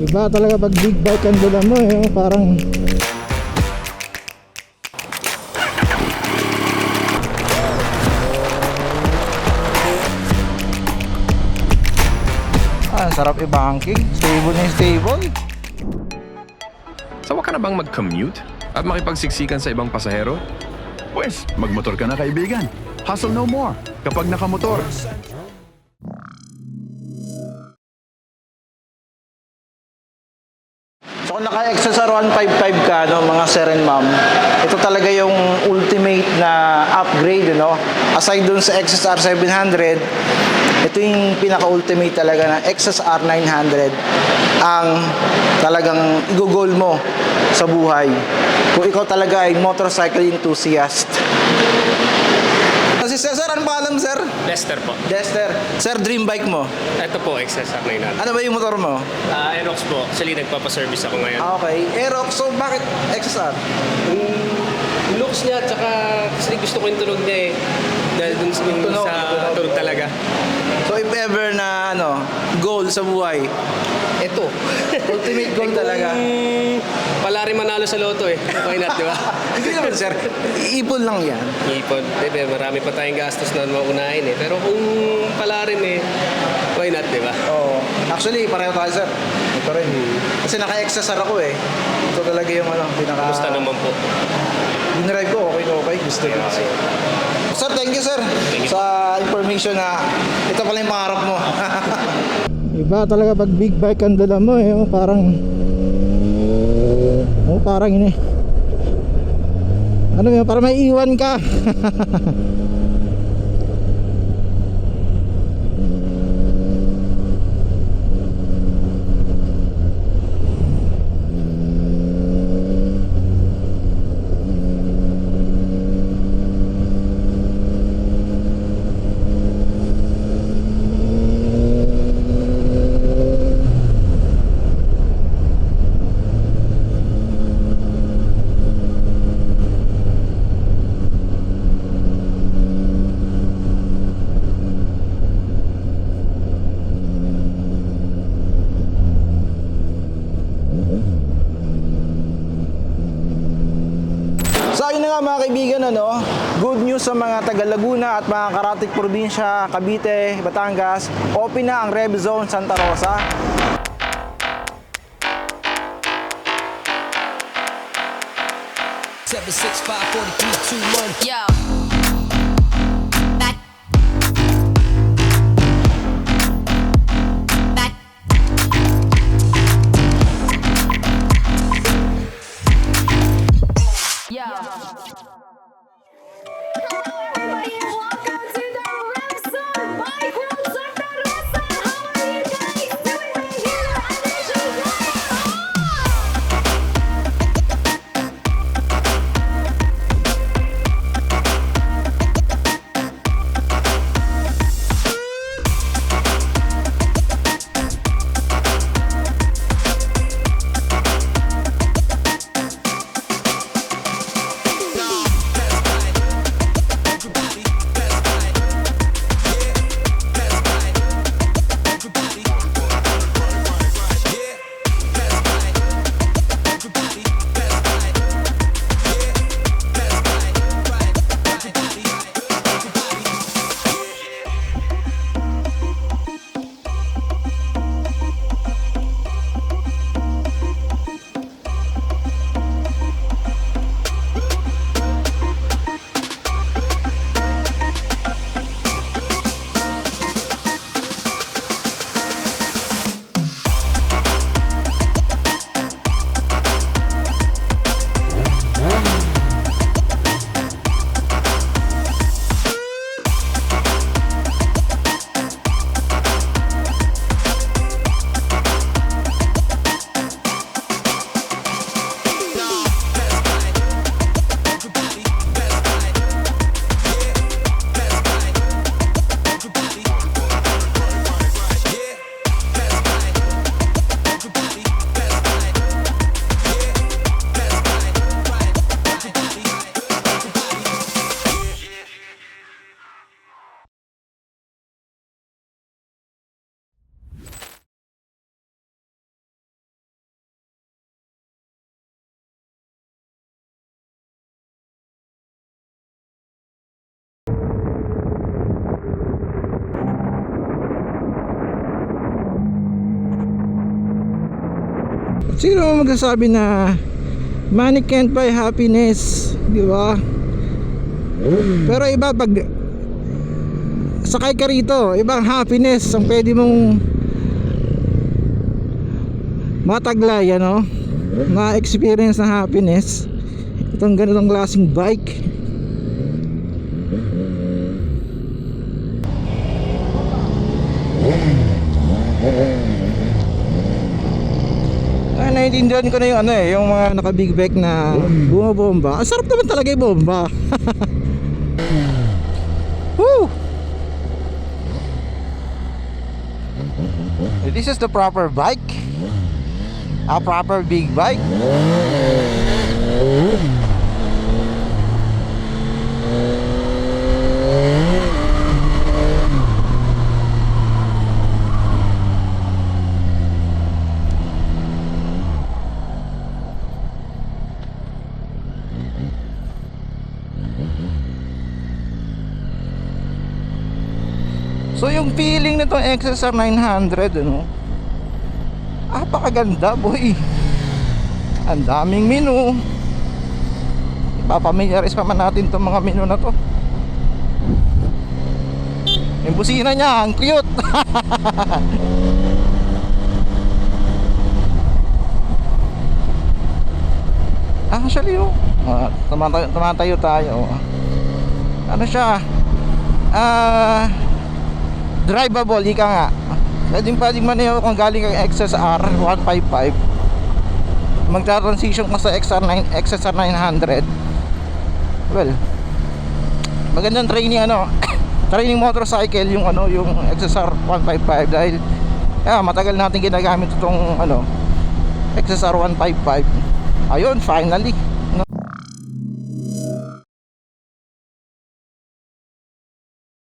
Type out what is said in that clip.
Iba talaga pag big bike ang dala mo eh, parang sarap i-banking. Stable na yung stable. Sawa ka na bang mag-commute at makipagsiksikan sa ibang pasahero? Pwes, magmotor ka na kaibigan. Hustle no more kapag nakamotor. So kung naka-XSR 155 ka, no, mga sir and ma'am, ito talaga yung ultimate na upgrade, no? Aside dun sa XSR 700, ito yung pinaka-ultimate talaga ng XSR 900 ang talagang igugol mo sa buhay. Kung ikaw talaga ay motorcycle enthusiast. Si Sir, anong pangalan mo, sir? Lester po. Dexter. Sir, dream bike mo? Ito po, XSR 900. Ano ba yung motor mo? Aerox po. Actually, nagpapaservice ako ngayon. Okay. Aerox. So, bakit XSR? Yung looks niya, tsaka kasi gusto ko yung tunog niya eh. Dahil dun sa tunog talaga. So, if ever na, goal sa buhay, ito. Ultimate goal talaga. Wala rin manalo sa loto eh. Why not, di ba? Hindi naman, sir. Ipon lang yan. Ipon. Diba, marami pa tayong gastos na maunahin eh. Pero kung pala rin eh, why not, di ba? Oo. Actually, pareho tayo, sir. Ito rin. Kasi naka-XSR ako eh. Ito talaga yung pinaka... Gusto naman po. Dinrive ko, okay. Gusto ko. Sir, thank you, sir. Sa information na ito pala yung pangarap mo. Iba talaga pag big bike ang dala mo eh. Parang ini. Ano yun, para may iwan ka. So ayun na nga mga kaibigan, good news sa mga taga Laguna at mga karatig probinsya, Cavite, Batangas, open na ang Rev Zone Santa Rosa. Yo. Sino mo magsasabi na money can't buy happiness, di ba? Pero iba pag sakay ka rito, ibang happiness ang pwede mong mataglay, ano? Ma-experience na happiness. Itong ganitong klaseng bike. Ay, naiintindihan ko na yung ano yung mga naka big bike na bumabomba. Ang sarap naman talaga yung bomba. Woo! This is the proper bike. A proper big bike. So yung feeling nitong XSR 900, ano, apakaganda, boy. Ang daming menu. Ipapamiliaris pa man natin itong mga menu na to. Yung busina niya, ang cute. Actually, tumatayo tayo. Ano siya? Drivable, ika nga. Pwedeng maneho kung galing kang XSR 155. Magta-transition ka sa XSR 900. Well, magandang training training motorcycle yung yung XSR 155 dahil matagal natin ginagamit itong XSR 155. Ayun, finally